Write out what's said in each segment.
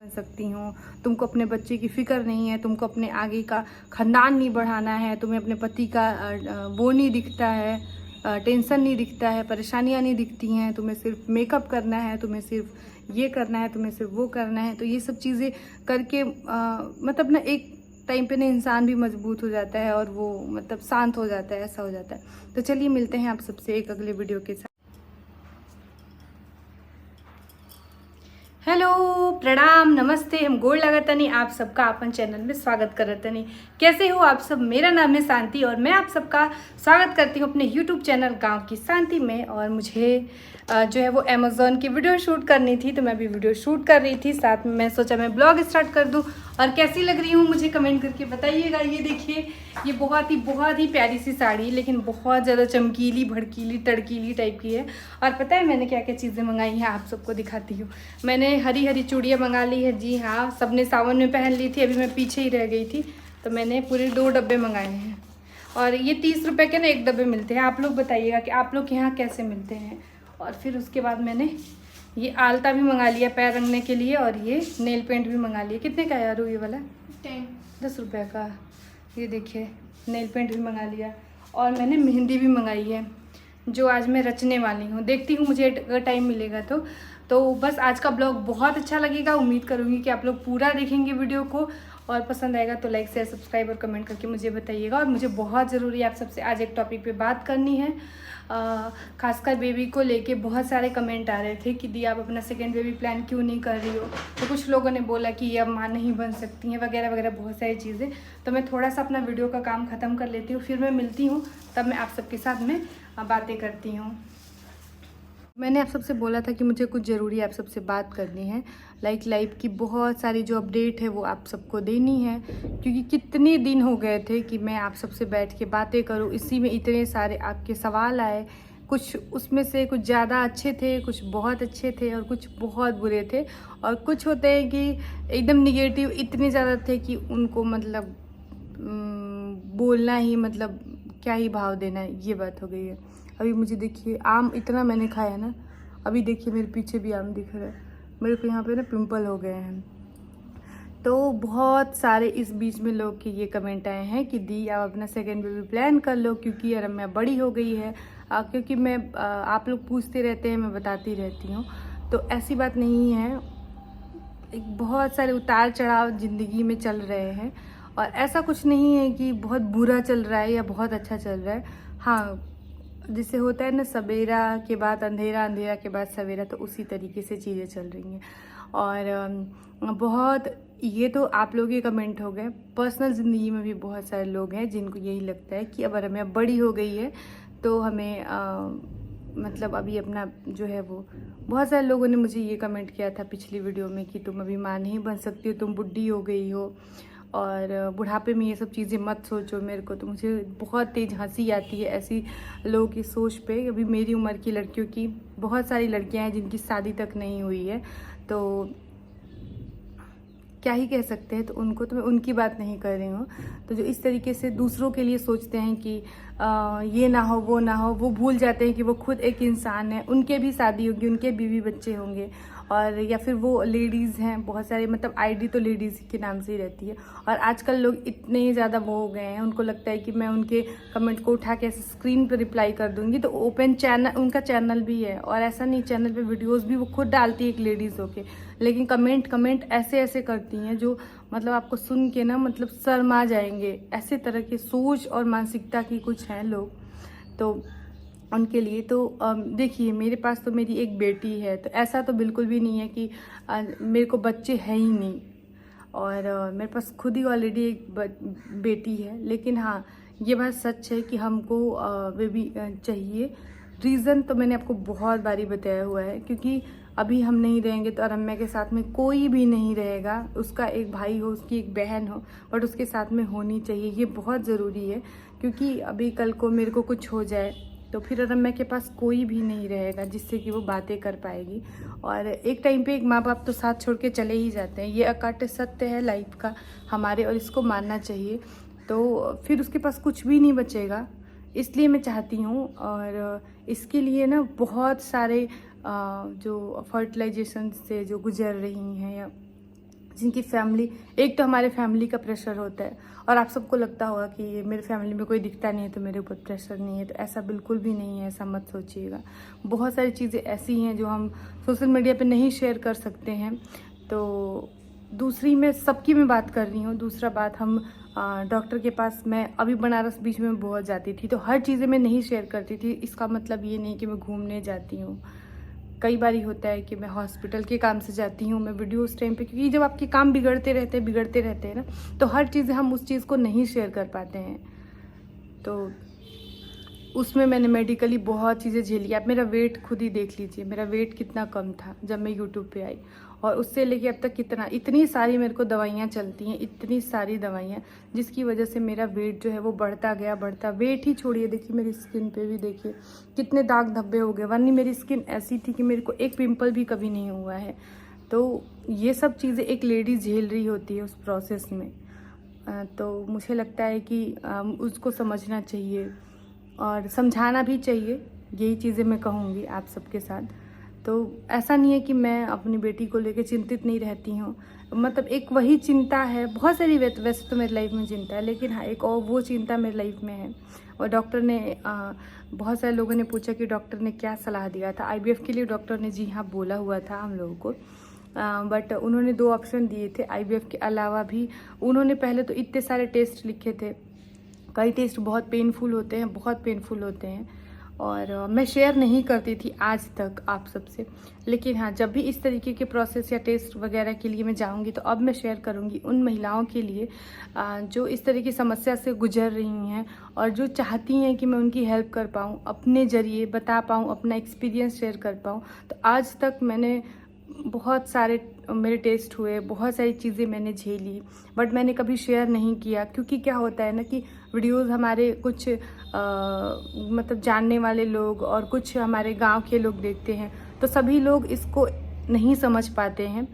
सकती हूँ, तुमको अपने बच्चे की फ़िक्र नहीं है, तुमको अपने आगे का ख़ानदान नहीं बढ़ाना है, तुम्हें अपने पति का वो नहीं दिखता है, टेंशन नहीं दिखता है, परेशानियाँ नहीं दिखती हैं, तुम्हें सिर्फ मेकअप करना है, तुम्हें सिर्फ ये करना है, तुम्हें सिर्फ वो करना है। तो ये सब चीज़ें करके मतलब ना एक टाइम पे ना इंसान भी मजबूत हो जाता है और वो मतलब शांत हो जाता है, ऐसा हो जाता है। तो चलिए मिलते हैं आप सबसे एक अगले वीडियो के साथ। हेलो, प्रणाम, नमस्ते। हम गोड़ लगतनी आप सबका अपन चैनल में स्वागत करतनी। कैसे हो आप सब? मेरा नाम है शांति और मैं आप सबका स्वागत करती हूँ अपने यूट्यूब चैनल गांव की शांति में। और मुझे जो है वो अमेज़ॉन की वीडियो शूट करनी थी, तो मैं अभी वीडियो शूट कर रही थी, साथ में मैं सोचा मैं ब्लॉग स्टार्ट कर दूँ। और कैसी लग रही हूँ मुझे कमेंट करके बताइएगा। ये देखिए, ये बहुत ही प्यारी सी साड़ी, लेकिन बहुत ज़्यादा चमकीली, भड़कीली, तड़कीली टाइप की है। और पता है मैंने क्या क्या चीज़ें मंगाई हैं, आप सबको दिखाती हूँ। मैंने हरी हरी चूड़ियाँ मंगा ली है। जी हाँ, सबने सावन में पहन ली थी, अभी मैं पीछे ही रह गई थी, तो मैंने पूरे 2 डब्बे मंगाए हैं। और ये 30 रुपये के ना 1 डब्बे मिलते हैं। आप लोग बताइएगा कि आप लोग के यहाँ कैसे मिलते हैं। और फिर उसके बाद मैंने ये आलता भी मंगा लिया पैर रंगने के लिए, और ये नेल पेंट भी मंगा लिया। कितने का यार ये वाला? 10 रुपये का। ये देखिए, नेल पेंट भी मंगा लिया। और मैंने मेहंदी भी मंगाई है, जो आज मैं रचने वाली हूँ। देखती हूँ मुझे अगर टाइम मिलेगा तो बस आज का ब्लॉग बहुत अच्छा लगेगा। उम्मीद करूँगी कि आप लोग पूरा देखेंगे वीडियो को, और पसंद आएगा तो लाइक शेयर सब्सक्राइब और कमेंट करके मुझे बताइएगा। और मुझे बहुत ज़रूरी आप सबसे आज एक टॉपिक पे बात करनी है। खासकर बेबी को लेके बहुत सारे कमेंट आ रहे थे कि दी आप अपना सेकेंड बेबी प्लान क्यों नहीं कर रही हो। तो कुछ लोगों ने बोला कि ये अब माँ नहीं बन सकती हैं, वगैरह वगैरह बहुत सारी चीज़ें। तो मैं थोड़ा सा अपना वीडियो का काम ख़त्म कर लेती हूँ, फिर मैं मिलती हूँ, तब मैं आप सबके साथ में बातें करती हूँ। मैंने आप सबसे बोला था कि मुझे कुछ ज़रूरी आप सबसे बात करनी है। लाइफ की बहुत सारी जो अपडेट है वो आप सबको देनी है, क्योंकि कितने दिन हो गए थे कि मैं आप सबसे बैठ के बातें करूं। इसी में इतने सारे आपके सवाल आए, कुछ उसमें से कुछ ज़्यादा अच्छे थे, कुछ बहुत अच्छे थे, और कुछ बहुत बुरे थे। और कुछ होते हैं कि एकदम निगेटिव इतने ज़्यादा थे कि उनको मतलब बोलना ही मतलब क्या ही भाव देना है, ये बात हो गई है। अभी मुझे देखिए, आम इतना मैंने खाया ना, अभी देखिए मेरे पीछे भी आम दिख रहा है। मेरे को यहाँ पे ना पिंपल हो गए हैं। तो बहुत सारे इस बीच में लोग के ये कमेंट आए हैं कि दी आप अपना सेकेंड बेबी प्लान कर लो, क्योंकि यार मैं बड़ी हो गई है। क्योंकि मैं आप लोग पूछते रहते हैं, मैं बताती रहती हूँ। तो ऐसी बात नहीं है, एक बहुत सारे उतार चढ़ाव ज़िंदगी में चल रहे हैं, और ऐसा कुछ नहीं है कि बहुत बुरा चल रहा है या बहुत अच्छा चल रहा है। हाँ, जिससे होता है ना, सवेरा के बाद अंधेरा, अंधेरा के बाद सवेरा, तो उसी तरीके से चीज़ें चल रही हैं। और बहुत ये तो आप लोग के कमेंट हो गए। पर्सनल ज़िंदगी में भी बहुत सारे लोग हैं जिनको यही लगता है कि अगर हमें बड़ी हो गई है तो हमें मतलब अभी अपना जो है वो, बहुत सारे लोगों ने मुझे ये कमेंट किया था पिछली वीडियो में कि तुम अभी माँ नहीं बन सकती हो, तुम बुढ़ी हो गई हो, और बुढ़ापे में ये सब चीज़ें मत सोचो। मेरे को तो मुझे बहुत तेज़ हंसी आती है ऐसी लोगों की सोच पे। अभी मेरी उम्र की लड़कियों की, बहुत सारी लड़कियां हैं जिनकी शादी तक नहीं हुई है, तो क्या ही कह सकते हैं। तो उनको तो मैं उनकी बात नहीं कर रही हूँ। तो जो इस तरीके से दूसरों के लिए सोचते हैं कि ये ना हो, वो ना हो, वो भूल जाते हैं कि वो खुद एक इंसान है, उनके भी शादी होगी, उनके बीवी बच्चे होंगे। और या फिर वो लेडीज़ हैं, बहुत सारे मतलब आईडी तो लेडीज़ के नाम से ही रहती है। और आजकल लोग इतने ज़्यादा वो हो गए हैं, उनको लगता है कि मैं उनके कमेंट को उठा के ऐसे स्क्रीन पर रिप्लाई कर दूंगी। तो ओपन चैनल, उनका चैनल भी है, और ऐसा नहीं, चैनल पे वीडियोस भी वो खुद डालती है एक लेडीज़ होके, लेकिन कमेंट ऐसे ऐसे करती हैं जो मतलब आपको सुन के ना मतलब शर्मा जाएंगे। ऐसे तरह की सोच और मानसिकता की कुछ हैं लोग, तो उनके लिए तो देखिए, मेरे पास तो मेरी एक बेटी है, तो ऐसा तो बिल्कुल भी नहीं है कि मेरे को बच्चे हैं ही नहीं। और मेरे पास खुद ही ऑलरेडी एक बेटी है। लेकिन हाँ, ये बात सच है कि हमको बेबी चाहिए। रीज़न तो मैंने आपको बहुत बारी बताया हुआ है, क्योंकि अभी हम नहीं रहेंगे तो अरम्या के साथ में कोई भी नहीं रहेगा। उसका एक भाई हो, उसकी एक बहन हो, बट उसके साथ में होनी चाहिए, ये बहुत ज़रूरी है। क्योंकि अभी कल को मेरे को कुछ हो जाए तो फिर अरम्या के पास कोई भी नहीं रहेगा जिससे कि वो बातें कर पाएगी। और एक टाइम पे एक माँ बाप तो साथ छोड़ के चले ही जाते हैं, ये अकाट्य सत्य है लाइफ का हमारे, और इसको मानना चाहिए। तो फिर उसके पास कुछ भी नहीं बचेगा। इसलिए मैं चाहती हूँ, और इसके लिए ना बहुत सारे जो फर्टिलाइजेशन से जो गुजर रही हैं, या जिनकी फैमिली, एक तो हमारे फैमिली का प्रेशर होता है और आप सबको लगता होगा कि ये मेरे फैमिली में कोई दिखता नहीं है तो मेरे ऊपर प्रेशर नहीं है, तो ऐसा बिल्कुल भी नहीं है, ऐसा मत सोचिएगा। बहुत सारी चीज़ें ऐसी हैं जो हम सोशल मीडिया पे नहीं शेयर कर सकते हैं। तो दूसरी मैं सबकी मैं बात कर रही हूँ। दूसरा बात, हम डॉक्टर के पास मैं अभी बनारस बीच में बहुत जाती थी, तो हर चीज़ें मैं नहीं शेयर करती थी। इसका मतलब ये नहीं कि मैं घूमने जाती हूँ। कई बार होता है कि मैं हॉस्पिटल के काम से जाती हूँ, मैं वीडियो उस टाइम पे, क्योंकि जब आपके काम बिगड़ते रहते हैं ना, तो हर चीज़ें हम उस चीज़ को नहीं शेयर कर पाते हैं। तो उसमें मैंने मेडिकली बहुत चीज़ें झेली। आप मेरा वेट खुद ही देख लीजिए, मेरा वेट कितना कम था जब मैं यूट्यूब पे आई, और उससे लेके अब तक इतनी सारी मेरे को दवाइयाँ चलती हैं, इतनी सारी दवाइयाँ, जिसकी वजह से मेरा वेट जो है वो बढ़ता गया। वेट ही छोड़िए, देखिए मेरी स्किन पे भी देखिए कितने दाग धब्बे हो गए, वरना मेरी स्किन ऐसी थी कि मेरे को एक पिंपल भी कभी नहीं हुआ है। तो ये सब चीज़ें एक लेडी झेल रही होती है उस प्रोसेस में। तो मुझे लगता है कि उसको समझना चाहिए और समझाना भी चाहिए, यही चीज़ें मैं कहूँगी आप सबके साथ। तो ऐसा नहीं है कि मैं अपनी बेटी को लेकर चिंतित नहीं रहती हूँ, मतलब एक वही चिंता है, बहुत सारी वैसे तो मेरी लाइफ में चिंता है, लेकिन हाँ एक और वो चिंता मेरी लाइफ में है। और डॉक्टर ने बहुत सारे लोगों ने पूछा कि डॉक्टर ने क्या सलाह दिया था IVF के लिए। डॉक्टर ने जी हाँ बोला हुआ था हम लोगों को, बट उन्होंने 2 ऑप्शन दिए थे। IVF के अलावा भी उन्होंने पहले तो इतने सारे टेस्ट लिखे थे, कई टेस्ट बहुत पेनफुल होते हैं और मैं शेयर नहीं करती थी आज तक आप सबसे। लेकिन हाँ, जब भी इस तरीके के प्रोसेस या टेस्ट वगैरह के लिए मैं जाऊंगी तो अब मैं शेयर करूंगी उन महिलाओं के लिए जो इस तरह की समस्या से गुजर रही हैं और जो चाहती हैं कि मैं उनकी हेल्प कर पाऊँ, अपने ज़रिए बता पाऊँ, अपना एक्सपीरियंस शेयर कर पाऊँ। तो आज तक मैंने बहुत सारे मेरे टेस्ट हुए, बहुत सारी चीज़ें मैंने झेली, बट मैंने कभी शेयर नहीं किया, क्योंकि क्या होता है ना कि वीडियोस हमारे कुछ मतलब जानने वाले लोग और कुछ हमारे गांव के लोग देखते हैं, तो सभी लोग इसको नहीं समझ पाते हैं।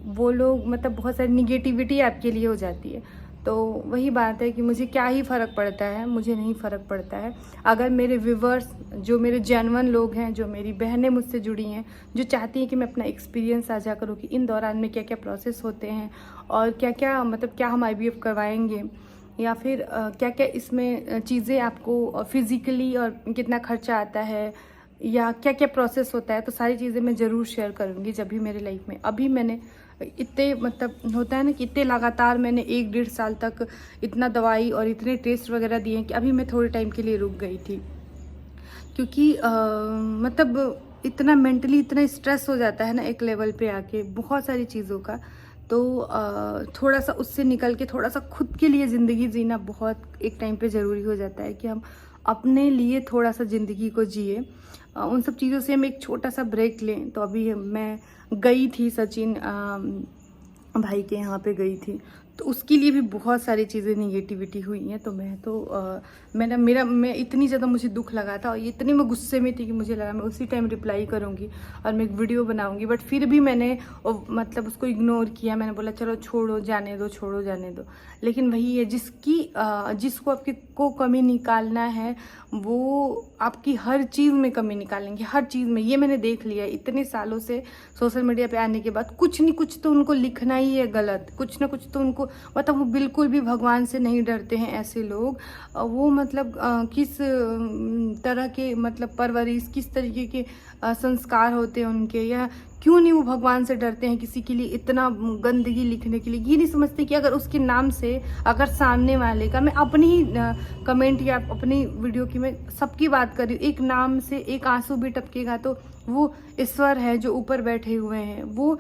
वो लोग मतलब बहुत सारी निगेटिविटी आपके लिए हो जाती है। तो वही बात है कि मुझे क्या ही फ़र्क पड़ता है, मुझे नहीं फ़र्क पड़ता है। अगर मेरे व्यूवर्स, जो मेरे जेन्युइन लोग हैं, जो मेरी बहनें मुझसे जुड़ी हैं, जो चाहती हैं कि मैं अपना एक्सपीरियंस साझा करूँ कि इन दौरान में क्या क्या प्रोसेस होते हैं और क्या क्या मतलब क्या हम IVF करवाएंगे, या फिर क्या क्या इसमें चीज़ें आपको फिज़िकली और कितना खर्चा आता है, या क्या क्या प्रोसेस होता है, तो सारी चीज़ें मैं ज़रूर शेयर करूँगी जब भी मेरे लाइफ में। अभी मैंने इतने मतलब होता है ना कि इतने लगातार मैंने 1-1.5 साल तक इतना दवाई और इतने टेस्ट वगैरह दिए हैं कि अभी मैं थोड़े टाइम के लिए रुक गई थी, क्योंकि मतलब इतना मेंटली इतना स्ट्रेस हो जाता है ना एक लेवल पे आके बहुत सारी चीज़ों का। तो थोड़ा सा उससे निकल के थोड़ा सा खुद के लिए ज़िंदगी जीना बहुत एक टाइम पे ज़रूरी हो जाता है कि हम अपने लिए थोड़ा सा ज़िंदगी को जिए। उन सब चीज़ों से हम एक छोटा सा ब्रेक लें। तो अभी मैं गई थी सचिन भाई के यहाँ पे गई थी, तो उसके लिए भी बहुत सारी चीज़ें निगेटिविटी हुई हैं। तो मैं इतनी ज़्यादा मुझे दुख लगा था और इतनी मैं गुस्से में थी कि मुझे लगा मैं उसी टाइम रिप्लाई करूँगी और मैं एक वीडियो बनाऊँगी, बट फिर भी मैंने मतलब उसको इग्नोर किया। मैंने बोला चलो छोड़ो जाने दो। लेकिन वही है, जिसको आपके को कमी निकालना है वो आपकी हर चीज़ में कमी निकालेंगे, हर चीज़ में। ये मैंने देख लिया इतने सालों से सोशल मीडिया पे आने के बाद। कुछ नहीं कुछ तो उनको लिखना ही है गलत, कुछ ना कुछ तो उनको मतलब वो बिल्कुल भी भगवान से नहीं डरते हैं ऐसे लोग। वो मतलब किस तरह के मतलब परवरिश, किस तरीके के संस्कार होते हैं उनके, या क्यों नहीं वो भगवान से डरते हैं किसी के लिए इतना गंदगी लिखने के लिए। ये नहीं समझते कि अगर उसके नाम से अगर सामने वाले का, मैं अपनी ही कमेंट या अपनी वीडियो की मैं सबकी बात कर रही हूँ, एक नाम से एक आंसू भी टपकेगा तो वो ईश्वर है जो ऊपर बैठे हुए हैं, वो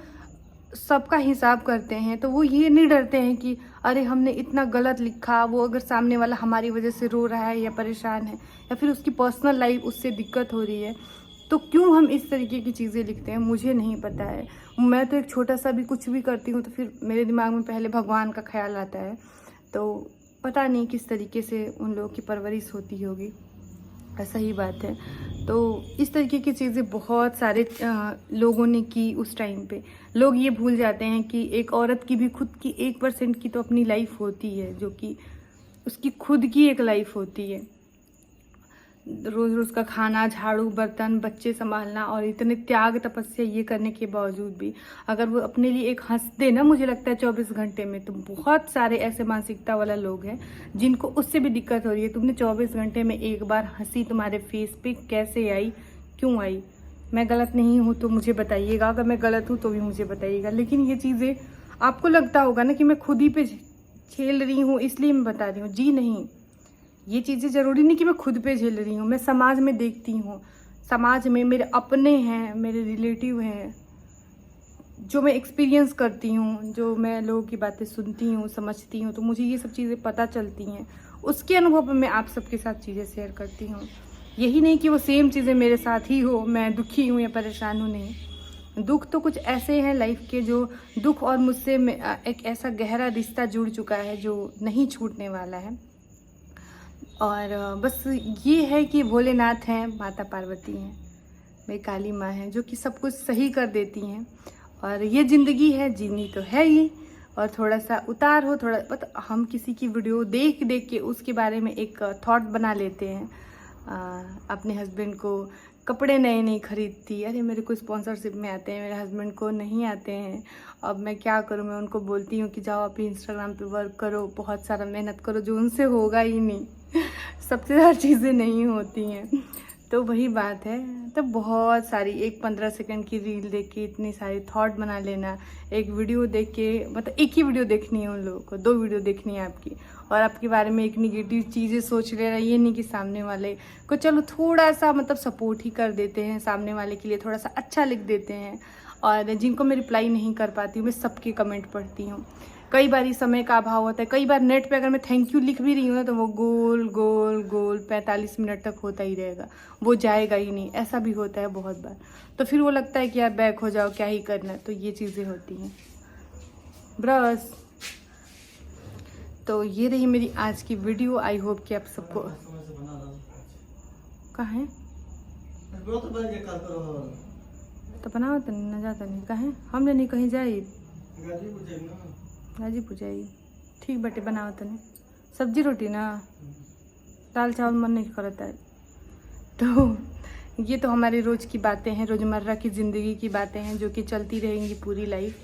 सबका हिसाब करते हैं। तो वो ये नहीं डरते हैं कि अरे हमने इतना गलत लिखा, वो अगर सामने वाला हमारी वजह से रो रहा है या परेशान है या फिर उसकी पर्सनल लाइफ उससे दिक्कत हो रही है, तो क्यों हम इस तरीके की चीज़ें लिखते हैं, मुझे नहीं पता है। मैं तो एक छोटा सा भी कुछ भी करती हूँ तो फिर मेरे दिमाग में पहले भगवान का ख्याल आता है। तो पता नहीं किस तरीके से उन लोगों की परवरिश होती होगी, ऐसा ही बात है। तो इस तरीके की चीज़ें बहुत सारे लोगों ने की उस टाइम पे। लोग ये भूल जाते हैं कि एक औरत की भी खुद की 1% की तो अपनी लाइफ होती है, जो कि उसकी खुद की एक लाइफ होती है। रोज़ रोज़ का खाना, झाड़ू, बर्तन, बच्चे संभालना और इतने त्याग तपस्या ये करने के बावजूद भी अगर वो अपने लिए एक हंस दे ना, मुझे लगता है 24 घंटे में, तो बहुत सारे ऐसे मानसिकता वाला लोग हैं जिनको उससे भी दिक्कत हो रही है। तुमने 24 घंटे में एक बार हंसी तुम्हारे फेस पे कैसे आई, क्यों आई? मैं गलत नहीं हूँ तो मुझे बताइएगा, अगर मैं गलत हूँ तो भी मुझे बताइएगा। लेकिन ये चीज़ें आपको लगता होगा ना कि मैं खुद ही पे झेल रही हूँ इसलिए मैं बता रही हूँ। जी नहीं, ये चीज़ें ज़रूरी नहीं कि मैं खुद पे झेल रही हूँ, मैं समाज में देखती हूँ, समाज में मेरे अपने हैं, मेरे रिलेटिव हैं, जो मैं एक्सपीरियंस करती हूँ, जो मैं लोगों की बातें सुनती हूँ, समझती हूँ, तो मुझे ये सब चीज़ें पता चलती हैं। उसके अनुभव में मैं आप सबके साथ चीज़ें शेयर करती हूँ। यही नहीं कि वो सेम चीज़ें मेरे साथ ही हो, मैं दुखी हूँ या परेशान हूँ, नहीं। दुख तो कुछ ऐसे हैं लाइफ के, जो दुख और मुझसे एक ऐसा गहरा रिश्ता जुड़ चुका है जो नहीं छूटने वाला है। और बस ये है कि भोलेनाथ हैं, माता पार्वती हैं, मेरी काली माँ हैं, जो कि सब कुछ सही कर देती हैं। और ये ज़िंदगी है, जीनी तो है ही, और थोड़ा सा उतार हो, थोड़ा हम किसी की वीडियो देख देख के उसके बारे में एक थॉट बना लेते हैं। अपने हस्बैंड को कपड़े नए नहीं खरीदती, अरे मेरे को स्पॉन्सरशिप में आते हैं, मेरे हस्बैंड को नहीं आते हैं, अब मैं क्या करूं? मैं उनको बोलती हूँ कि जाओ आप इंस्टाग्राम पे वर्क करो, बहुत सारा मेहनत करो, जो उनसे होगा ही नहीं। सबसे ज़्यादा चीज़ें नहीं होती हैं। तो वही बात है, तो बहुत सारी एक 15 सेकंड की रील देख के इतनी सारी थॉट बना लेना, एक वीडियो देख के, मतलब एक ही वीडियो देखनी है उन लोगों को, 2 वीडियो देखनी है आपकी, और आपके बारे में एक निगेटिव चीज़ें सोच लेना। ये नहीं कि सामने वाले को चलो थोड़ा सा मतलब सपोर्ट ही कर देते हैं, सामने वाले के लिए थोड़ा सा अच्छा लिख देते हैं। और जिनको मैं रिप्लाई नहीं कर पाती हूँ, मैं सबके कमेंट पढ़ती हूँ। कई बार समय का अभाव होता है, कई बार नेट पे अगर मैं थैंक यू लिख भी रही हूँ ना, तो वो गोल गोल गोल 45 मिनट तक होता ही रहेगा, वो जाएगा ही नहीं। ऐसा भी होता है बहुत बार, तो फिर वो लगता है कि यार बैक हो जाओ, क्या ही करना। तो ये चीज़ें होती हैं ब्रस। तो ये रही मेरी आज की वीडियो। आई होप कि आप सबको कहाँ है तो बनाओ, तो नहीं ना जाता नहीं, कहाँ हमने नहीं कहीं जाए, गाजीपुर जाइए, ठीक बटे बनाओ तने सब्जी रोटी ना, दाल चावल मन नहीं करता है। तो ये तो हमारी रोज़ की बातें हैं, रोज़मर्रा की ज़िंदगी की बातें हैं, जो कि चलती रहेंगी पूरी लाइफ।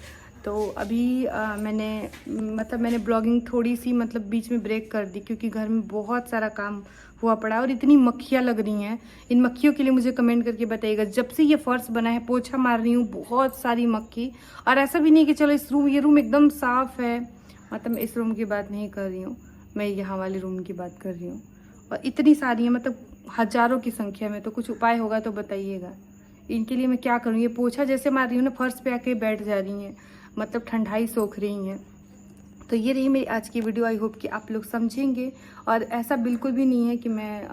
तो अभी मैंने ब्लॉगिंग थोड़ी सी मतलब बीच में ब्रेक कर दी, क्योंकि घर में बहुत सारा काम हुआ पड़ा और इतनी मक्खियाँ लग रही हैं। इन मक्खियों के लिए मुझे कमेंट करके बताइएगा। जब से ये फर्श बना है पोछा मार रही हूँ, बहुत सारी मक्खी। और ऐसा भी नहीं कि चलो ये रूम एकदम साफ़ है, मतलब मैं इस रूम की बात नहीं कर रही हूँ, मैं यहाँ वाले रूम की बात कर रही हूँ। और इतनी सारी है, मतलब हज़ारों की संख्या में। तो कुछ उपाय होगा तो बताइएगा, इनके लिए मैं क्या करूँ। ये पोछा जैसे मार रही हूँ ना, फर्श पे आके बैठ जा रही हैं, मतलब ठंडाई सोख रही हैं। तो ये रही मेरी आज की वीडियो। आई होप कि आप लोग समझेंगे। और ऐसा बिल्कुल भी नहीं है कि मैं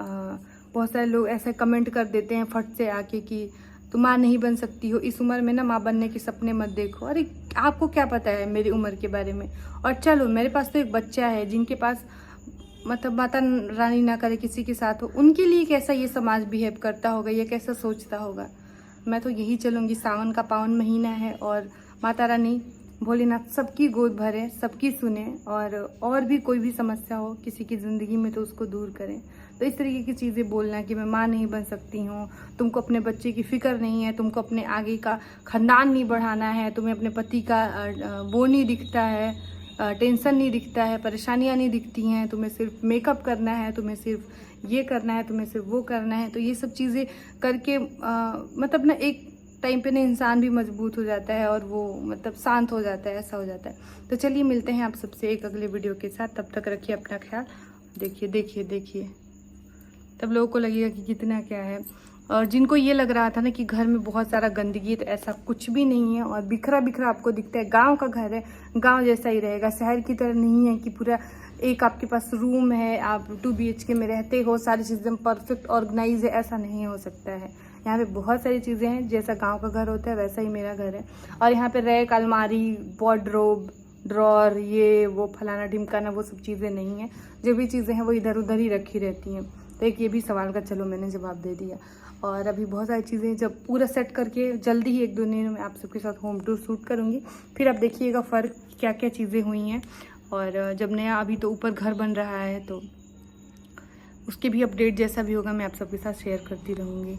बहुत सारे लोग ऐसे कमेंट कर देते हैं फट से आके कि तुम माँ नहीं बन सकती हो, इस उम्र में ना माँ बनने के सपने मत देखो। अरे आपको क्या पता है मेरी उम्र के बारे में। और चलो मेरे पास तो एक बच्चा है जिनके पास मतलब माता रानी ना करे किसी के साथ हो, उनके लिए कैसा ये समाज बिहेव करता होगा, ये कैसा सोचता होगा। मैं तो यही चलूँगी, सावन का पावन महीना है और माता रानी भोलेनाथ सबकी गोद भरे, सबकी सुने, और भी कोई भी समस्या हो किसी की ज़िंदगी में तो उसको दूर करें। तो इस तरीके की चीज़ें बोलना कि मैं माँ नहीं बन सकती हूँ, तुमको अपने बच्चे की फ़िक्र नहीं है, तुमको अपने आगे का ख़ानदान नहीं बढ़ाना है, तुम्हें अपने पति का वो नहीं दिखता है, टेंशन नहीं दिखता है, परेशानियाँ नहीं दिखती हैं, तुम्हें सिर्फ मेकअप करना है, तुम्हें सिर्फ ये करना है, तुम्हें सिर्फ वो करना है। तो ये सब चीज़ें करके मतलब ना एक टाइम पे ना इंसान भी मजबूत हो जाता है और वो मतलब शांत हो जाता है, ऐसा हो जाता है। तो चलिए मिलते हैं आप सबसे एक अगले वीडियो के साथ। तब तक रखिए अपना ख्याल। देखिए देखिए देखिए, तब लोगों को लगेगा कि कितना क्या है। और जिनको ये लग रहा था ना कि घर में बहुत सारा गंदगी है, तो ऐसा कुछ भी नहीं है। और बिखरा बिखरा आपको दिखता है, गांव का घर है, गांव जैसा ही रहेगा, शहर की तरह नहीं है कि पूरा एक आपके पास रूम है, आप 2 BHK में रहते हो, सारी चीज़ें परफेक्ट ऑर्गेनाइज है, ऐसा नहीं हो सकता है। यहाँ पे बहुत सारी चीज़ें हैं, जैसा गांव का घर होता है वैसा ही मेरा घर है। और यहाँ पे रैक, अलमारी, वार्डरोब, ड्रॉर, ये वो फलाना ढिमकाना, वो सब चीज़ें नहीं है। जो भी चीज़ें हैं वो इधर उधर ही रखी रहती हैं। तो एक ये भी सवाल का चलो मैंने जवाब दे दिया। और अभी बहुत सारी चीज़ें जब पूरा सेट करके जल्दी ही 1-2 दिन में आप सबके साथ होम टूर शूट करूँगी, फिर आप देखिएगा फ़र्क क्या क्या चीज़ें हुई हैं। और जब नया अभी तो ऊपर घर बन रहा है, तो उसके भी अपडेट जैसा भी होगा मैं आप सबके साथ शेयर करती रहूँगी।